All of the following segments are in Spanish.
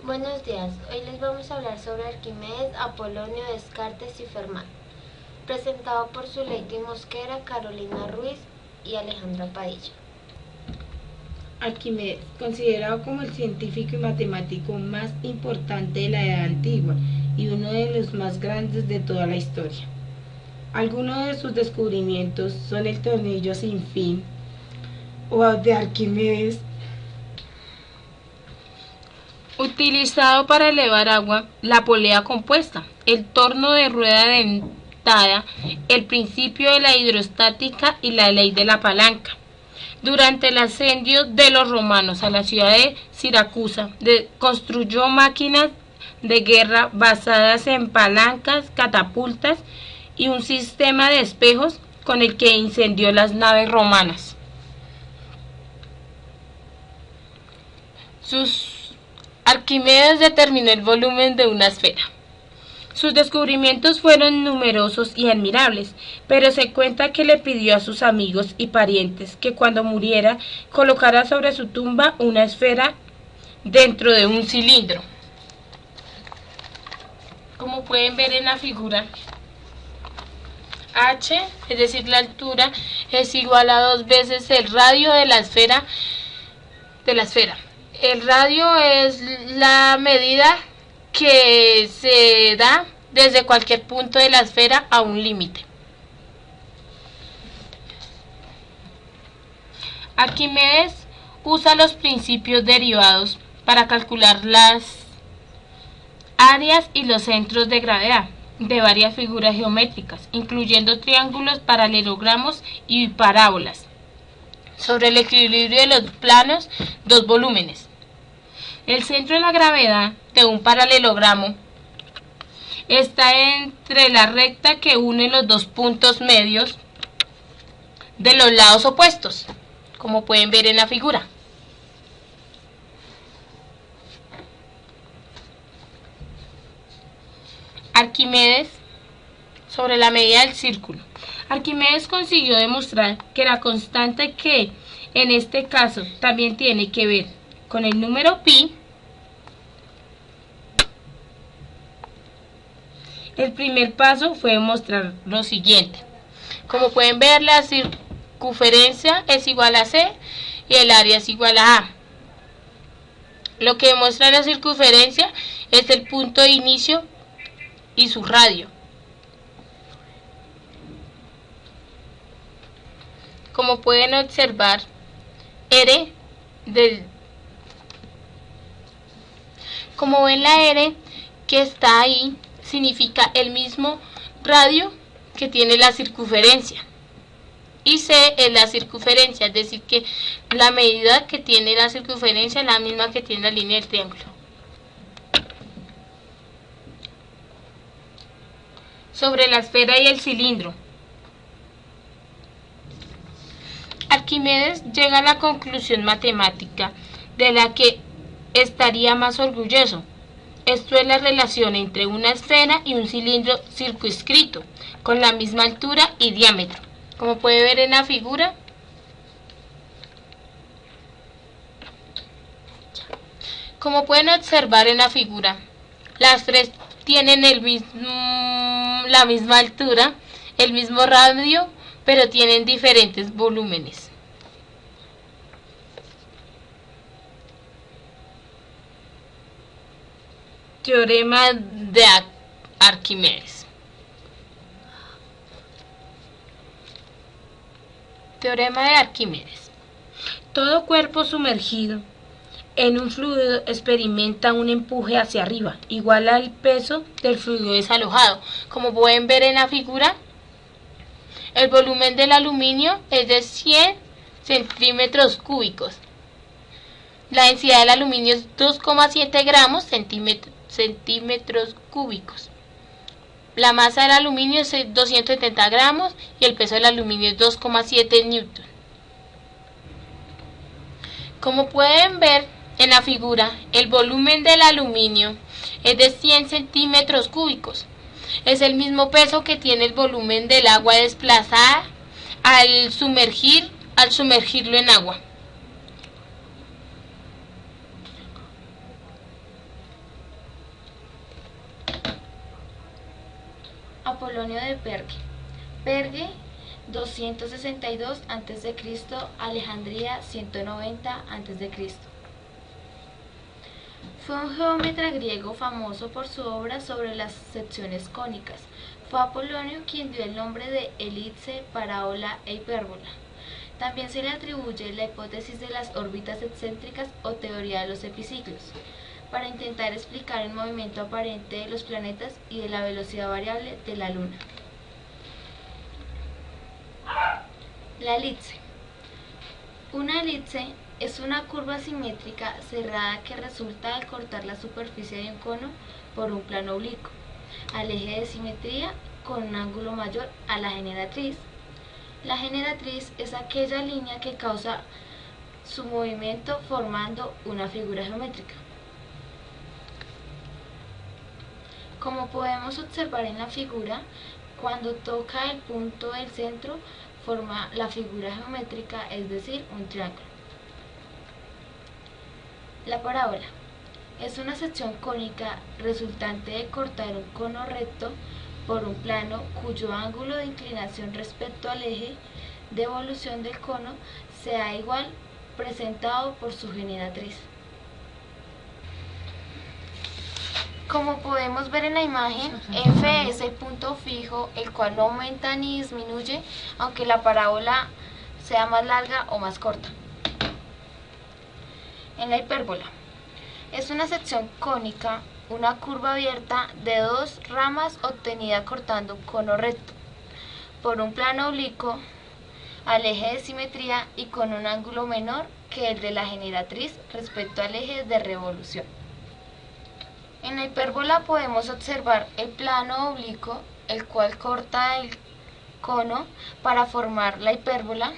Buenos días, hoy les vamos a hablar sobre Arquímedes, Apolonio, Descartes y Fermat, presentado por Zuleika Mosquera, Carolina Ruiz y Alejandra Padilla. Arquímedes, considerado como el científico y matemático más importante de la Edad Antigua y uno de los más grandes de toda la historia. Algunos de sus descubrimientos son el tornillo sin fin o de Arquímedes, utilizado para elevar agua, la polea compuesta, el torno de rueda dentada, el principio de la hidrostática y la ley de la palanca. Durante el asedio de los romanos a la ciudad de Siracusa, construyó máquinas de guerra basadas en palancas, catapultas y un sistema de espejos con el que incendió las naves romanas. Arquímedes determinó el volumen de una esfera. Sus descubrimientos fueron numerosos y admirables, pero se cuenta que le pidió a sus amigos y parientes que cuando muriera colocara sobre su tumba una esfera dentro de un cilindro. Como pueden ver en la figura, h, es decir, la altura, es igual a 2 veces el radio de la esfera. El radio es la medida que se da desde cualquier punto de la esfera a un límite. Arquímedes usa los principios derivados para calcular las áreas y los centros de gravedad de varias figuras geométricas, incluyendo triángulos, paralelogramos y parábolas, sobre el equilibrio de los planos, dos volúmenes. El centro de la gravedad de un paralelogramo está entre la recta que une los dos puntos medios de los lados opuestos, como pueden ver en la figura. Arquímedes, sobre la medida del círculo. Arquímedes consiguió demostrar que la constante, que en este caso también tiene que ver con el número pi, el primer paso fue demostrar lo siguiente. Como pueden ver, la circunferencia es igual a c y el área es igual a a. Lo que demuestra la circunferencia es el punto de inicio y su radio. Como pueden observar, como ven, la R que está ahí significa el mismo radio que tiene la circunferencia, y C es la circunferencia, es decir que la medida que tiene la circunferencia es la misma que tiene la línea del triángulo. Sobre la esfera y el cilindro, Arquímedes llega a la conclusión matemática de la que estaría más orgulloso. Esto es la relación entre una esfera y un cilindro circunscrito, con la misma altura y diámetro. Como puede ver en la figura, las tres tienen la misma altura, el mismo radio, pero tienen diferentes volúmenes. Teorema de Arquímedes. Teorema de Arquímedes. Todo cuerpo sumergido en un fluido experimenta un empuje hacia arriba, igual al peso del fluido desalojado. Como pueden ver en la figura, el volumen del aluminio es de 100 centímetros cúbicos. La densidad del aluminio es 2,7 gramos centímetros cúbicos. La masa del aluminio es 270 gramos y el peso del aluminio es 2,7 newton. Como pueden ver en la figura, el volumen del aluminio es de 100 centímetros cúbicos. Es el mismo peso que tiene el volumen del agua desplazada al sumergirlo en agua. Apolonio de Perge. Perge 262 a.C., Alejandría 190 a.C. Fue un geómetra griego famoso por su obra sobre las secciones cónicas. Fue Apolonio quien dio el nombre de elipse, parábola e hipérbola. También se le atribuye la hipótesis de las órbitas excéntricas o teoría de los epiciclos, para intentar explicar el movimiento aparente de los planetas y de la velocidad variable de la Luna. La elipse. Una elipse es una curva simétrica cerrada que resulta al cortar la superficie de un cono por un plano oblicuo, al eje de simetría con un ángulo mayor a la generatriz. La generatriz es aquella línea que causa su movimiento formando una figura geométrica. Como podemos observar en la figura, cuando toca el punto del centro, forma la figura geométrica, es decir, un triángulo. La parábola es una sección cónica resultante de cortar un cono recto por un plano cuyo ángulo de inclinación respecto al eje de evolución del cono sea igual, presentado por su generatriz. Como podemos ver en la imagen, F es el punto fijo, el cual no aumenta ni disminuye, aunque la parábola sea más larga o más corta. En la hipérbola, es una sección cónica, una curva abierta de dos ramas obtenida cortando un cono recto por un plano oblicuo al eje de simetría y con un ángulo menor que el de la generatriz respecto al eje de revolución. En la hipérbola podemos observar el plano oblicuo, el cual corta el cono para formar la hipérbola.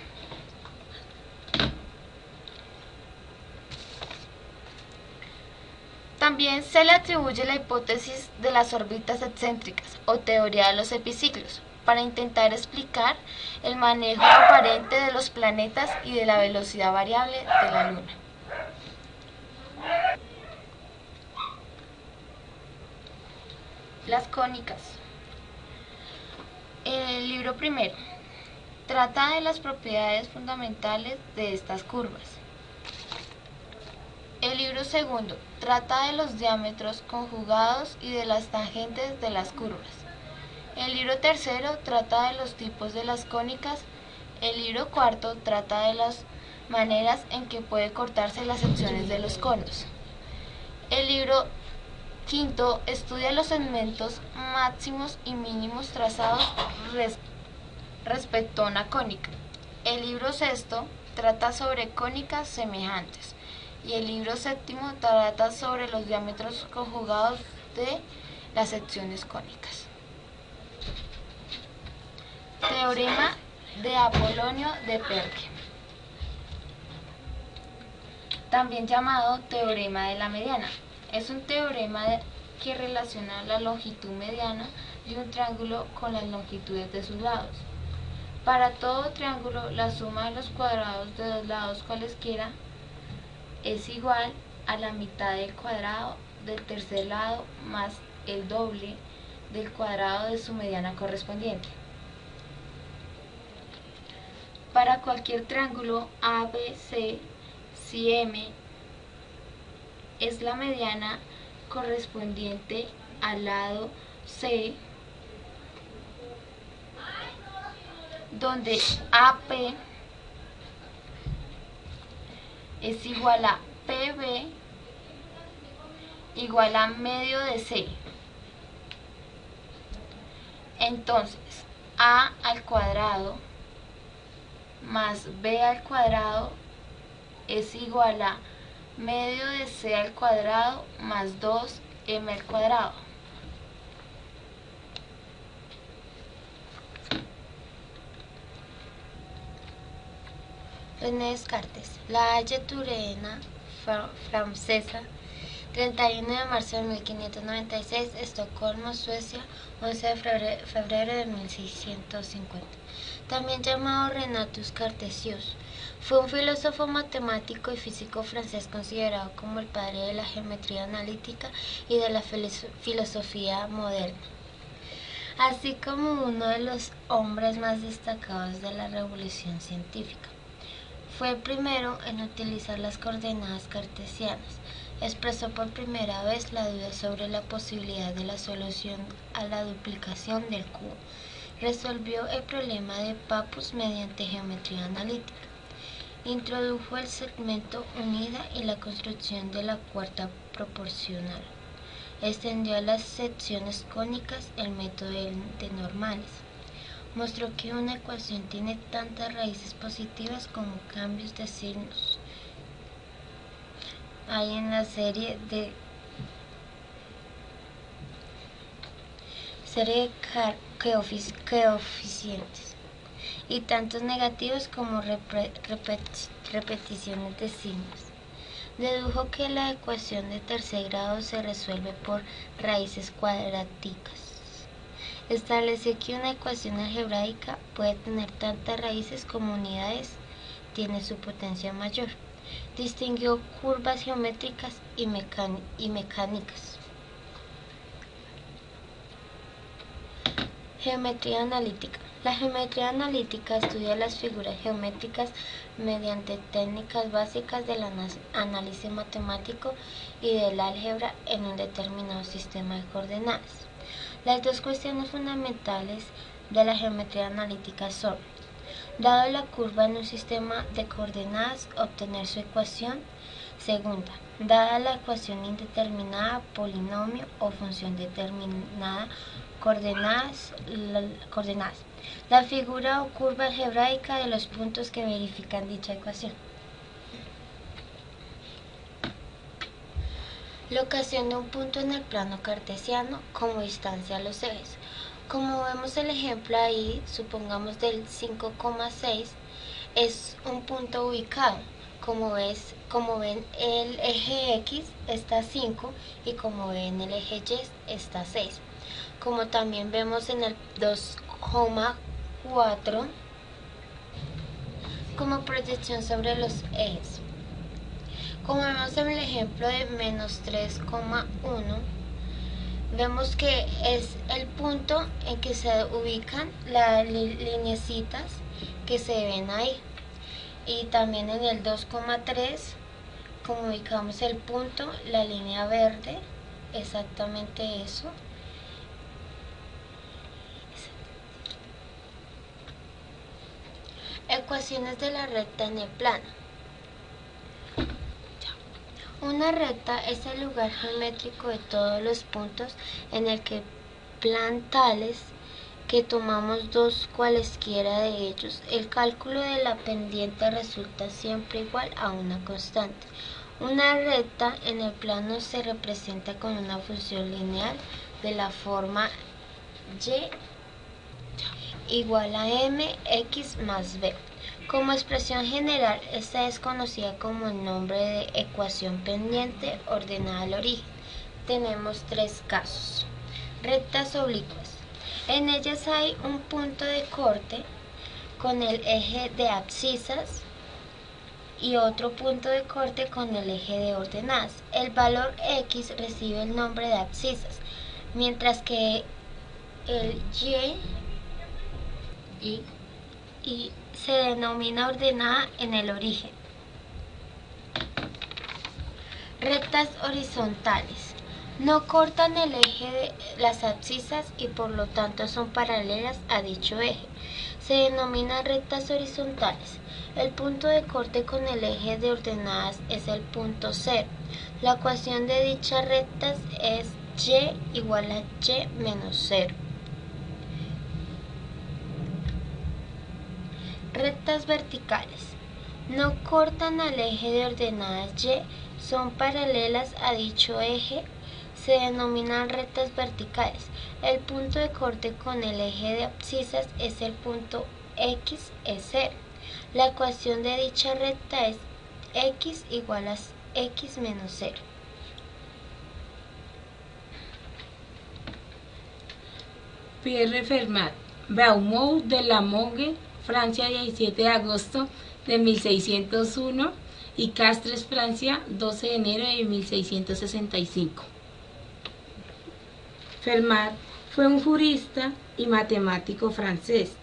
También se le atribuye la hipótesis de las órbitas excéntricas o teoría de los epiciclos, para intentar explicar el manejo aparente de los planetas y de la velocidad variable de la Luna. Las cónicas. El libro primero trata de las propiedades fundamentales de estas curvas. El libro segundo trata de los diámetros conjugados y de las tangentes de las curvas. El libro tercero trata de los tipos de las cónicas. El libro cuarto trata de las maneras en que puede cortarse las secciones de los conos. El libro quinto estudia los segmentos máximos y mínimos trazados respecto a una cónica. El libro sexto trata sobre cónicas semejantes. Y el libro séptimo trata sobre los diámetros conjugados de las secciones cónicas. Teorema de Apolonio de Perge, también llamado teorema de la mediana. Es un teorema que relaciona la longitud mediana de un triángulo con las longitudes de sus lados. Para todo triángulo, la suma de los cuadrados de dos lados cualesquiera es igual a la mitad del cuadrado del tercer lado más el doble del cuadrado de su mediana correspondiente. Para cualquier triángulo ABC, si M es la mediana correspondiente al lado C, donde AP es igual a PB igual a medio de C. Entonces, A al cuadrado más B al cuadrado es igual a medio de C al cuadrado más 2M al cuadrado. René Descartes, la Halle Turena francesa, 31 de marzo de 1596, Estocolmo, Suecia, 11 de febrero de 1650. También llamado Renatus Cartesius, fue un filósofo, matemático y físico francés considerado como el padre de la geometría analítica y de la filosofía moderna. así como uno de los hombres más destacados de la revolución científica. Fue el primero en utilizar las coordenadas cartesianas. Expresó por primera vez la duda sobre la posibilidad de la solución a la duplicación del cubo. Resolvió el problema de Pappus mediante geometría analítica. Introdujo el segmento unida y la construcción de la cuarta proporcional. Extendió a las secciones cónicas el método de normales. Mostró que una ecuación tiene tantas raíces positivas como cambios de signos hay en la serie de coeficientes, y tantos negativos como repeticiones de signos. Dedujo que la ecuación de tercer grado se resuelve por raíces cuadráticas. Estableció que una ecuación algebraica puede tener tantas raíces como unidades tiene su potencia mayor. Distinguió curvas geométricas y mecánicas. Geometría analítica. La geometría analítica estudia las figuras geométricas mediante técnicas básicas del análisis matemático y del álgebra en un determinado sistema de coordenadas. Las dos cuestiones fundamentales de la geometría analítica son: dado la curva en un sistema de coordenadas, obtener su ecuación. Segunda, dada la ecuación indeterminada, polinomio o función determinada, coordenadas. La figura o curva algebraica de los puntos que verifican dicha ecuación. Locación de un punto en el plano cartesiano como distancia a los ejes. Como vemos el ejemplo ahí, supongamos del 5,6 es un punto ubicado. Como ven, el eje X está 5 y como ven el eje Y está 6. Como también vemos en el 2,4 como proyección sobre los ejes. Como vemos en el ejemplo de menos 3,1, vemos que es el punto en que se ubican las lineecitas que se ven ahí. Y también en el 2,3, como ubicamos el punto, la línea verde, exactamente eso. Ecuaciones de la recta en el plano. Una recta es el lugar geométrico de todos los puntos en el que plan tales que tomamos dos cualesquiera de ellos. El cálculo de la pendiente resulta siempre igual a una constante. Una recta en el plano se representa con una función lineal de la forma y igual a mx más b. Como expresión general, esta es conocida como el nombre de ecuación pendiente ordenada al origen. Tenemos tres casos. Rectas oblicuas. En ellas hay un punto de corte con el eje de abscisas y otro punto de corte con el eje de ordenadas. El valor x recibe el nombre de abscisas, mientras que el y se denomina ordenada en el origen. Rectas horizontales. No cortan el eje de las abscisas y por lo tanto son paralelas a dicho eje. Se denominan rectas horizontales. El punto de corte con el eje de ordenadas es el punto 0. La ecuación de dichas rectas es y igual a y menos 0. Rectas verticales. No cortan al eje de ordenadas y, son paralelas a dicho eje. Se denominan rectas verticales. El punto de corte con el eje de abscisas es el punto x es 0. La ecuación de dicha recta es x igual a x menos 0. Pierre Fermat, Beaumont de la Monge, Francia, 17 de agosto de 1601 y Castres, Francia, 12 de enero de 1665. Fermat Fue un jurista y matemático francés,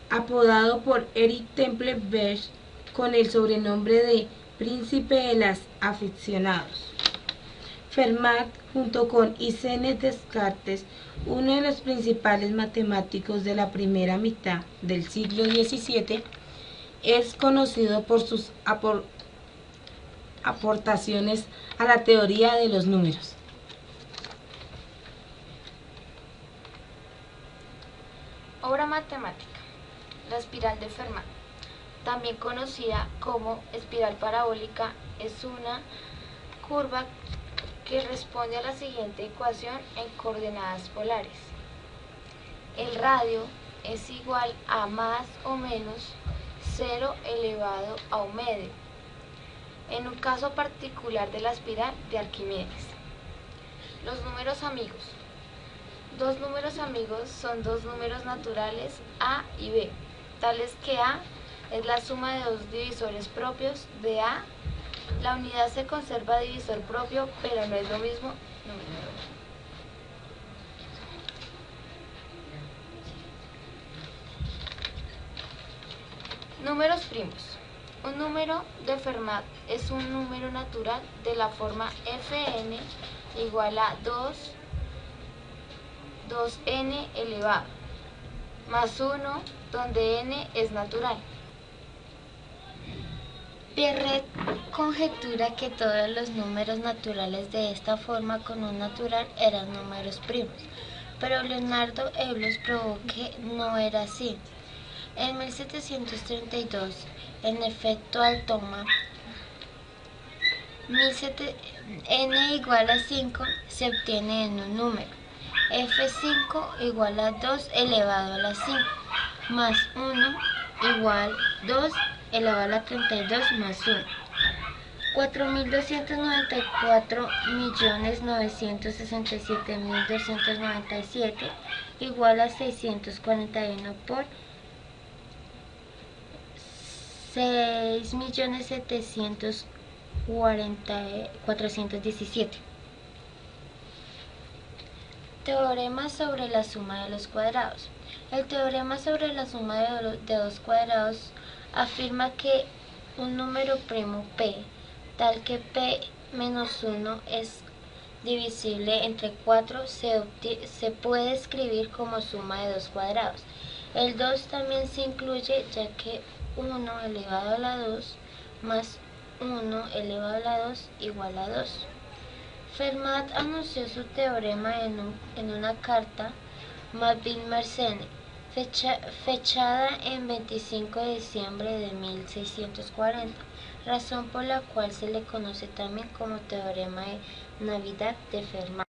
apodado por Eric Temple Bech con el sobrenombre de Príncipe de los Aficionados. Fermat, junto con Hyacinthe Descartes, uno de los principales matemáticos de la primera mitad del siglo XVII, es conocido por sus aportaciones a la teoría de los números. Obra matemática. La espiral de Fermat, también conocida como espiral parabólica, es una curva que responde a la siguiente ecuación en coordenadas polares. El radio es igual a más o menos 0 elevado a un medio, en un caso particular de la espiral de Arquímedes. Los números amigos. Dos números amigos son dos números naturales A y B, tales que A es la suma de dos divisores propios de A. La unidad se conserva divisor propio, pero no es lo mismo número. Números primos. Un número de Fermat es un número natural de la forma Fn igual a 2n elevado, más 1, donde n es natural. Pierret conjetura que todos los números naturales de esta forma con un natural eran números primos, pero Leonardo Euler probó que no era así. En 1732, en efecto Altmann, n igual a 5 se obtiene en un número, f5 igual a 2 elevado a la 5, más 1 igual 2 elevado a la 32 más 1. 4.294.967.297 igual a 641 por 6.740.417. Teorema sobre la suma de los cuadrados. El teorema sobre la suma de dos cuadrados afirma que un número primo p, tal que p menos 1 es divisible entre 4, se puede escribir como suma de dos cuadrados. El 2 también se incluye, ya que 1 elevado a la 2 más 1 elevado a la 2 igual a 2. Fermat anunció su teorema en una carta Malvin-Mersenne, fechada en 25 de diciembre de 1640, razón por la cual se le conoce también como teorema de Navidad de Fermat.